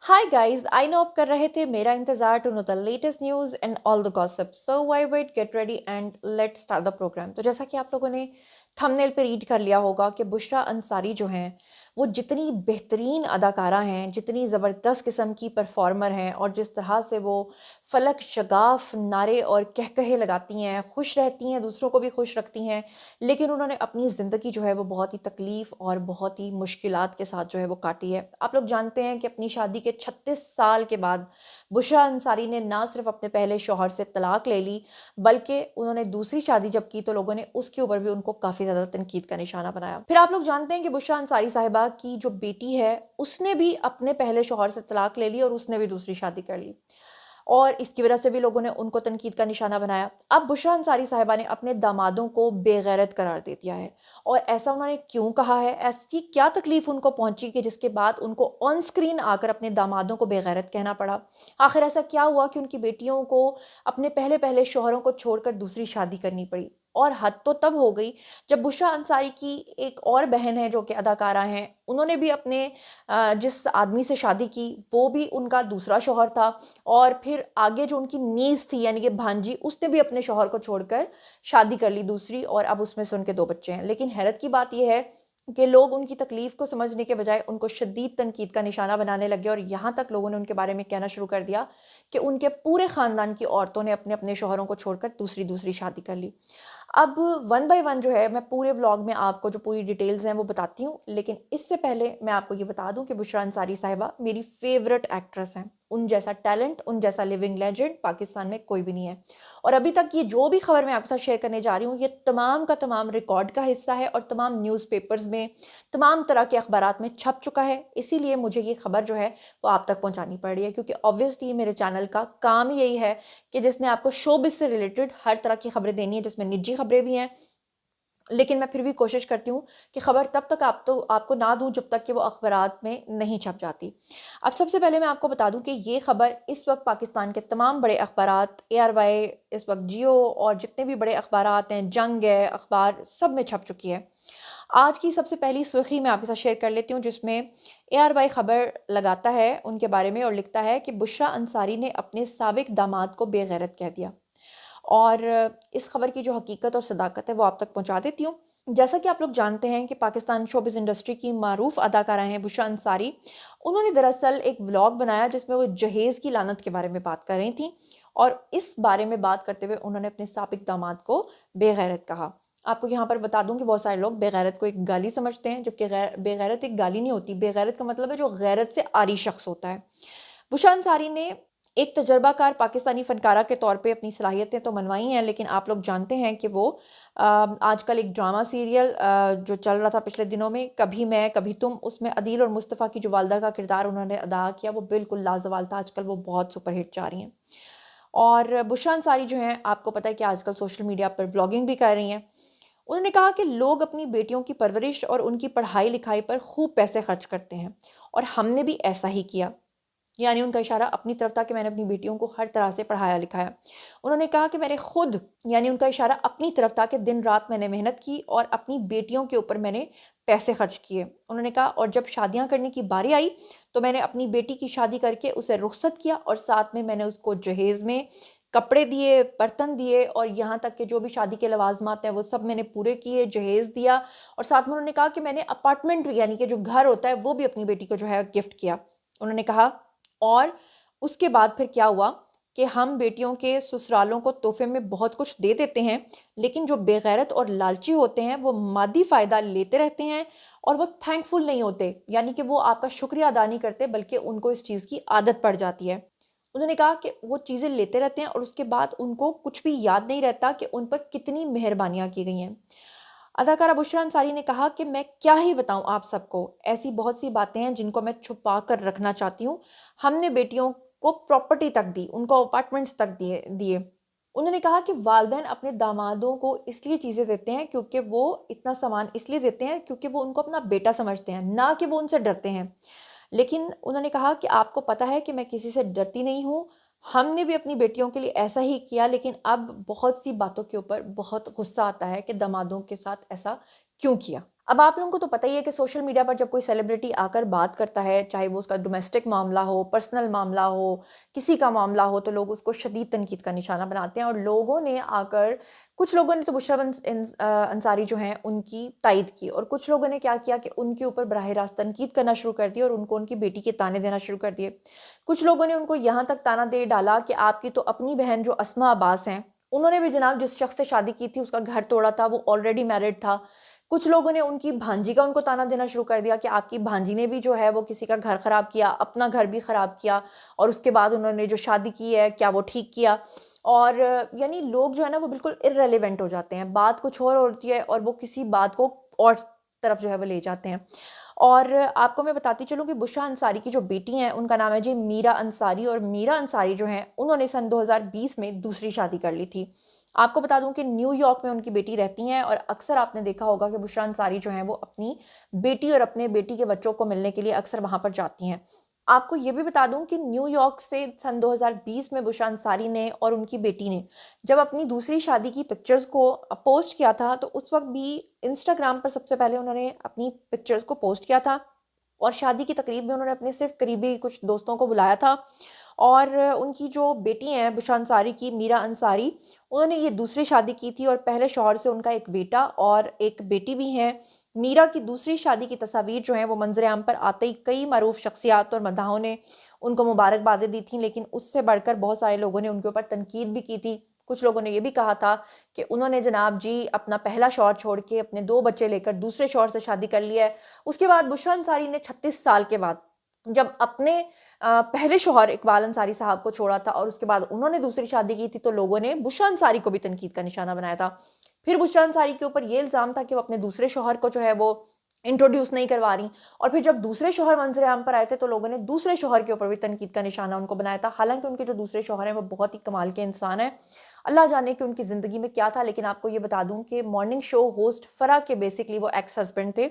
Hi guys, I know आप कर रहे थे मेरा इंतजार to know the latest news and all the gossip. So why wait, get ready and let's start the programme. तो जैसा कि आप लोगों ने थंबनेल पे रीड कर लिया होगा कि बुशरा अंसारी जो हैं वो जितनी बेहतरीन अदाकारा हैं, जितनी ज़बरदस्त किस्म की परफॉर्मर हैं और जिस तरह से वो फलक शगाफ नारे और कहकहे लगाती हैं, खुश रहती हैं, दूसरों को भी खुश रखती हैं। लेकिन उन्होंने अपनी ज़िंदगी जो है वो बहुत ही तकलीफ़ और बहुत ही मुश्किलात के साथ जो है वो काटी है। आप लोग जानते हैं कि अपनी शादी के 36 साल के बाद बुशरा अंसारी ने ना सिर्फ अपने पहले शौहर से तलाक ले ली, बल्कि उन्होंने दूसरी शादी जब की तो लोगों ने उसके ऊपर भी उनको काफ़ी ज़्यादा तनकीद का निशाना बनाया। फिर आप लोग जानते हैं कि बुशरा अंसारी साहिबा की जो बेटी है उसने भी अपने पहले शौहर से तलाक ले ली और उसने भी दूसरी शादी कर ली, और इसकी वजह से भी लोगों ने उनको तनकीद का निशाना बनाया। अब बुशरा अंसारी साहिबा ने अपने दामादों को बेगैरत करार दे दिया है। और ऐसा उन्होंने क्यों कहा है, ऐसी क्या तकलीफ उनको पहुंची कि जिसके बाद उनको ऑन स्क्रीन आकर अपने दामादों को बेगैरत कहना पड़ा। आखिर ऐसा क्या हुआ कि उनकी बेटियों को अपने पहले पहले शौहरों को छोड़कर दूसरी शादी करनी पड़ी। और हद तो तब हो गई जब बुशरा अंसारी की एक और बहन है जो कि अदाकारा हैं, उन्होंने भी अपने जिस आदमी से शादी की वो भी उनका दूसरा शौहर था। और फिर आगे जो उनकी नीज़ थी यानी कि भांजी, उसने भी अपने शौहर को छोड़कर शादी कर ली दूसरी, और अब उसमें से उनके 2 बच्चे हैं। लेकिन हैरत की बात यह है कि लोग उनकी तकलीफ़ को समझने के बजाय उनको शदीद तनकीद का निशाना बनाने लगे, और यहाँ तक लोगों ने उनके बारे में कहना शुरू कर दिया कि उनके पूरे ख़ानदान की औरतों ने अपने अपने शौहरों को छोड़कर दूसरी दूसरी शादी कर ली। अब वन बाय वन जो है मैं पूरे व्लॉग में आपको जो पूरी डिटेल्स हैं वो बताती हूँ, लेकिन इससे पहले मैं आपको ये बता दूं कि बुशरा अंसारी साहिबा मेरी फेवरेट एक्ट्रेस हैं। उन जैसा टैलेंट, उन जैसा लिविंग लेजेंड पाकिस्तान में कोई भी नहीं है। और अभी तक ये जो भी खबर मैं आपके साथ शेयर करने जा रही हूँ, ये तमाम का तमाम रिकॉर्ड का हिस्सा है और तमाम न्यूज़पेपर्स में, तमाम तरह के अखबारात में छप चुका है। इसीलिए मुझे ये खबर जो है वो आप तक पहुँचानी पड़ रही है, क्योंकि ऑब्वियसली मेरे चैनल का काम ही यही है कि जिसने आपको शोबिस से रिलेटेड हर तरह की खबरें देनी है, जिसमें निजी खबरें भी हैं। लेकिन मैं फिर भी कोशिश करती हूँ कि खबर तब तक आपको ना दूँ जब तक कि वो अखबारात में नहीं छप जाती। अब सबसे पहले मैं आपको बता दूँ कि ये खबर इस वक्त पाकिस्तान के तमाम बड़े अखबारात, ARY, इस वक्त जियो और जितने भी बड़े अखबारात हैं, जंग है अखबार, सब में छप चुकी है। आज की सबसे पहली सुर्खी मैं आपके साथ शेयर कर लेती हूँ, जिसमें ARY खबर लगाता है उनके बारे में और लिखता है कि बुशरा अंसारी ने अपने साबिक दामाद को बेगैरत कह दिया। और इस खबर की जो हकीकत और सदाकत है वो आप तक पहुंचा देती हूँ। जैसा कि आप लोग जानते हैं कि पाकिस्तान शोबिज़ इंडस्ट्री की मारूफ अदाकारा हैं बुशरा अंसारी। उन्होंने दरअसल एक व्लॉग बनाया जिसमें वो जहेज़ की लानत के बारे में बात कर रही थी, और इस बारे में बात करते हुए उन्होंने अपने साबिक दामाद को बेगैरत कहा। आपको यहाँ पर बता दूं कि बहुत सारे लोग बेगैरत को एक गाली समझते हैं, जबकि बेगैरत एक गाली नहीं होती। बेगैरत का मतलब है जो गैरत से आरी शख्स होता है। बुशरा अंसारी ने एक तजर्बाकार पाकिस्तानी फ़नकारा के तौर पे अपनी सलाहियतें तो मनवाई हैं, लेकिन आप लोग जानते हैं कि वो आजकल एक ड्रामा सीरियल जो चल रहा था पिछले दिनों में, कभी मैं कभी तुम, उसमें अदील और मुस्तफ़ा की जो वालदा का किरदार उन्होंने अदा किया वो बिल्कुल लाजवाब था। आजकल वो बहुत सुपरहिट जा रही हैं। और बुशरा अंसारी जो हैं, आपको पता है कि आजकल सोशल मीडिया पर ब्लॉगिंग भी कर रही हैं। उन्होंने कहा कि लोग अपनी बेटियों की परवरिश और उनकी पढ़ाई लिखाई पर खूब पैसे खर्च करते हैं, और हमने भी ऐसा ही किया। यानी उनका इशारा अपनी तरफ था कि मैंने अपनी बेटियों को हर तरह से पढ़ाया लिखाया। उन्होंने कहा कि मैंने खुद, यानी उनका इशारा अपनी तरफ था कि दिन रात मैंने मेहनत की और अपनी बेटियों के ऊपर मैंने पैसे खर्च किए। उन्होंने कहा और जब शादियां करने की बारी आई तो मैंने अपनी बेटी की शादी करके उसे रुखसत किया, और साथ में मैंने उसको जहेज़ में कपड़े दिए, बर्तन दिए, और यहाँ तक कि जो भी शादी के लवाजमात हैं वो सब मैंने पूरे किए, जहेज़ दिया। और साथ में उन्होंने कहा कि मैंने अपार्टमेंट यानी कि जो घर होता है वो भी अपनी बेटी को जो है गिफ्ट किया। उन्होंने कहा और उसके बाद फिर क्या हुआ कि हम बेटियों के ससुरालों को तोहफे में बहुत कुछ दे देते हैं, लेकिन जो बेगैरत और लालची होते हैं वो मादी फ़ायदा लेते रहते हैं, और वो थैंकफुल नहीं होते, यानी कि वो आपका शुक्रिया अदा नहीं करते, बल्कि उनको इस चीज़ की आदत पड़ जाती है। उन्होंने कहा कि वो चीज़ें लेते रहते हैं और उसके बाद उनको कुछ भी याद नहीं रहता कि उन पर कितनी मेहरबानियाँ की गई हैं। अदाकारा बुशरा अंसारी ने कहा कि मैं क्या ही बताऊं आप सबको, ऐसी बहुत सी बातें हैं जिनको मैं छुपा कर रखना चाहती हूँ। हमने बेटियों को प्रॉपर्टी तक दी, उनको अपार्टमेंट्स तक दिए दिए उन्होंने कहा कि वालिदैन अपने दामादों को इसलिए चीज़ें देते हैं क्योंकि वो इतना सामान इसलिए देते हैं क्योंकि वो उनको अपना बेटा समझते हैं, ना कि वो उनसे डरते हैं। लेकिन उन्होंने कहा कि आपको पता है कि मैं किसी से डरती नहीं हूँ। हमने भी अपनी बेटियों के लिए ऐसा ही किया, लेकिन अब बहुत सी बातों के ऊपर बहुत गुस्सा आता है कि दामादों के साथ ऐसा क्यों किया। अब आप लोगों को तो पता ही है कि सोशल मीडिया पर जब कोई सेलिब्रिटी आकर बात करता है, चाहे वो उसका डोमेस्टिक मामला हो, पर्सनल मामला हो, किसी का मामला हो, तो लोग उसको शदीद तनकीद का निशाना बनाते हैं। और लोगों ने आकर, कुछ लोगों ने तो बुशरा अंसारी जो हैं उनकी तायद की, और कुछ लोगों ने क्या किया कि उनके ऊपर बराह रास्त तनकीद करना शुरू कर दी और उनको उनकी बेटी के ताने देना शुरू कर दिए। कुछ लोगों ने उनको यहाँ तक ताना दे डाला कि आपकी तो अपनी बहन जो अस्मा अब्बास हैं, उन्होंने भी जनाब जिस शख्स से शादी की थी उसका घर तोड़ा था, वो ऑलरेडी मैरिड था। कुछ लोगों ने उनकी भांजी का उनको ताना देना शुरू कर दिया कि आपकी भांजी ने भी जो है वो किसी का घर खराब किया, अपना घर भी खराब किया, और उसके बाद उन्होंने जो शादी की है क्या वो ठीक किया। और यानी लोग जो है ना वो बिल्कुल इर्रेलेवेंट हो जाते हैं, बात कुछ और होती है और वो किसी बात को और तरफ जो है वो ले जाते हैं। और आपको मैं बताती चलूँ कि बुशरा अंसारी की जो बेटी हैं उनका नाम है जी मीरा अंसारी, और मीरा अंसारी जो हैं उन्होंने सन 2020 में दूसरी शादी कर ली थी। आपको बता दूं कि न्यूयॉर्क में उनकी बेटी रहती हैं, और अक्सर आपने देखा होगा कि बुशरा अंसारी जो हैं वो अपनी बेटी और अपने बेटी के बच्चों को मिलने के लिए अक्सर वहां पर जाती हैं। आपको ये भी बता दूं कि न्यूयॉर्क से सन 2020 में बुशरा अंसारी ने और उनकी बेटी ने जब अपनी दूसरी शादी की पिक्चर्स को पोस्ट किया था, तो उस वक्त भी इंस्टाग्राम पर सबसे पहले उन्होंने अपनी पिक्चर्स को पोस्ट किया था, और शादी की तकरीब में उन्होंने अपने सिर्फ करीबी कुछ दोस्तों को बुलाया था। और उनकी जो बेटी हैं बुशरा अंसारी की, मीरा अंसारी, उन्होंने ये दूसरी शादी की थी और पहले शौहर से उनका एक बेटा और एक बेटी भी है। मीरा की दूसरी शादी की तस्वीर जो हैं वो मंजर आम पर आते ही कई मरूफ शख्सियात और मदाहों ने उनको मुबारकबादें दी थी, लेकिन उससे बढ़कर बहुत सारे लोगों ने उनके ऊपर तनकीद भी की थी। कुछ लोगों ने ये भी कहा था कि उन्होंने जनाब जी अपना पहला शौहर छोड़ के अपने 2 बच्चे लेकर दूसरे शौहर से शादी कर लिया है। उसके बाद बुशरा अंसारी ने 36 साल के बाद जब अपने पहले शौहर इकबाल अंसारी साहब को छोड़ा था और उसके बाद उन्होंने दूसरी शादी की थी, तो लोगों ने बुशरा अंसारी को भी तनकीद का निशाना बनाया था। फिर बुशरा अंसारी के ऊपर ये इल्ज़ाम था कि वो अपने दूसरे शौहर को जो है वो इंट्रोड्यूस नहीं करवा रही, और फिर जब दूसरे शौहर मंजर आम पर आए थे तो लोगों ने दूसरे शौहर के ऊपर भी तनकीद का निशाना उनको बनाया था। हालांकि उनके जो दूसरे शौहर हैं वो बहुत ही कमाल के इंसान हैं, अल्लाह जाने कि उनकी ज़िंदगी में क्या था। लेकिन आपको ये बता दूं कि मॉर्निंग शो होस्ट फ़रा के बेसिकली वो एक्स हस्बैंड थे,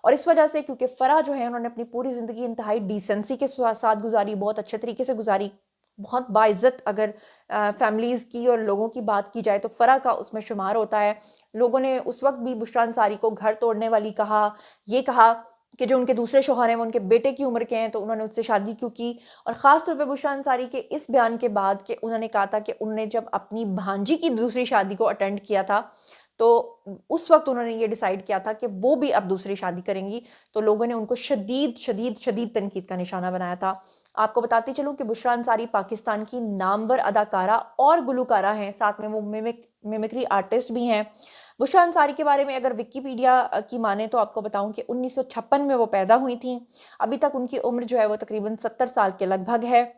और इस वजह से क्योंकि फ़रा जो है उन्होंने अपनी पूरी ज़िंदगी इंतहाई डिसेंसी के साथ गुजारी, बहुत अच्छे तरीके से गुजारी, बहुत बाइज़्ज़त अगर फैमिलीज़ की और लोगों की बात की जाए तो फ़रा का उसमें शुमार होता है। लोगों ने उस वक्त भी बुशरा अंसारी को घर तोड़ने वाली कहा, ये कहा कि जो उनके दूसरे शौहर हैं वो उनके बेटे की उम्र के हैं तो उन्होंने उससे शादी क्यों की। और ख़ास तौर पे बुशरा अंसारी के इस बयान के बाद कि उन्होंने कहा था कि उन्होंने जब अपनी भांजी की दूसरी शादी को अटेंड किया था, तो उस वक्त उन्होंने ये डिसाइड किया था कि वो भी अब दूसरी शादी करेंगी, तो लोगों ने उनको शदीद शदीद शदीद तनकीद का निशाना बनाया था। आपको बताती चलूँ कि बुशरा अंसारी पाकिस्तान की नामवर अदाकारा और गुलकारा हैं, साथ में वो मिमिक्री आर्टिस्ट भी हैं। बुशरा अंसारी के बारे में अगर विकिपीडिया की माने तो आपको बताऊं कि 1956 में वो पैदा हुई थी। अभी तक उनकी उम्र जो है वो तकरीबन 70 साल के लगभग है।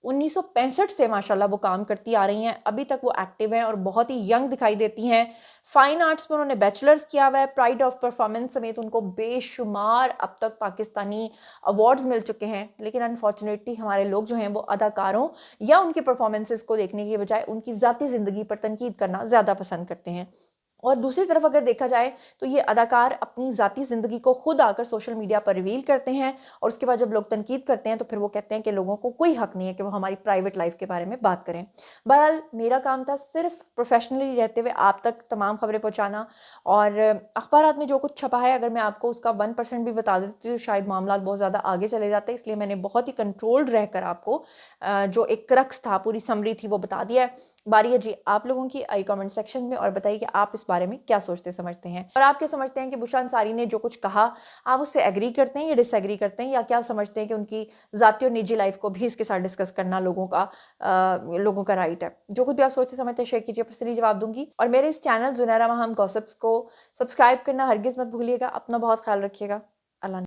1965 से माशाल्लाह वो काम करती आ रही हैं, अभी तक वो एक्टिव हैं और बहुत ही यंग दिखाई देती हैं। फाइन आर्ट्स में उन्होंने बैचलर्स किया हुआ है, प्राइड ऑफ परफॉर्मेंस समेत उनको बेशुमार अब तक पाकिस्तानी अवार्ड्स मिल चुके हैं। लेकिन अनफॉर्चुनेटली हमारे लोग जो हैं वो अदाकारों या उनकी परफॉर्मेंसेस को देखने के बजाय उनकी ज़ाती ज़िंदगी पर तनकीद करना ज़्यादा पसंद करते हैं। और दूसरी तरफ अगर देखा जाए तो ये अदाकार अपनी ज़ाती ज़िंदगी को खुद आकर सोशल मीडिया पर रिवील करते हैं, और उसके बाद जब लोग तनकीद करते हैं तो फिर वो कहते हैं कि लोगों को कोई हक नहीं है कि वो हमारी प्राइवेट लाइफ के बारे में बात करें। बहरहाल मेरा काम था सिर्फ प्रोफेशनली रहते हुए आप तक तमाम खबरें पहुँचाना, और अखबारात में जो कुछ छपा है अगर मैं आपको उसका 1% भी बता देती तो शायद मामला बहुत ज़्यादा आगे चले जाते, इसलिए मैंने बहुत ही कंट्रोल्ड रहकर आपको जो एक क्रक्स था, पूरी समरी थी, वो बता दिया है। बारी है जी आप लोगों की, आई कमेंट सेक्शन में और बताइए कि आप इस बारे में क्या सोचते समझते हैं, और आप क्या समझते हैं कि बुशरा अंसारी ने जो कुछ कहा आप उससे एग्री करते हैं या डिसएग्री करते हैं, या क्या समझते हैं कि उनकी ज़ाती और निजी लाइफ को भी इसके साथ डिस्कस करना लोगों का राइट है। जो कुछ भी आप सोचते समझते हैं शेयर कीजिए, पर्सनली जवाब दूंगी। और मेरे इस चैनल जुनैरा माहम गॉसिप्स को सब्सक्राइब करना हरगिज़ मत भूलिएगा। अपना बहुत ख्याल रखिएगा। अल्लाह।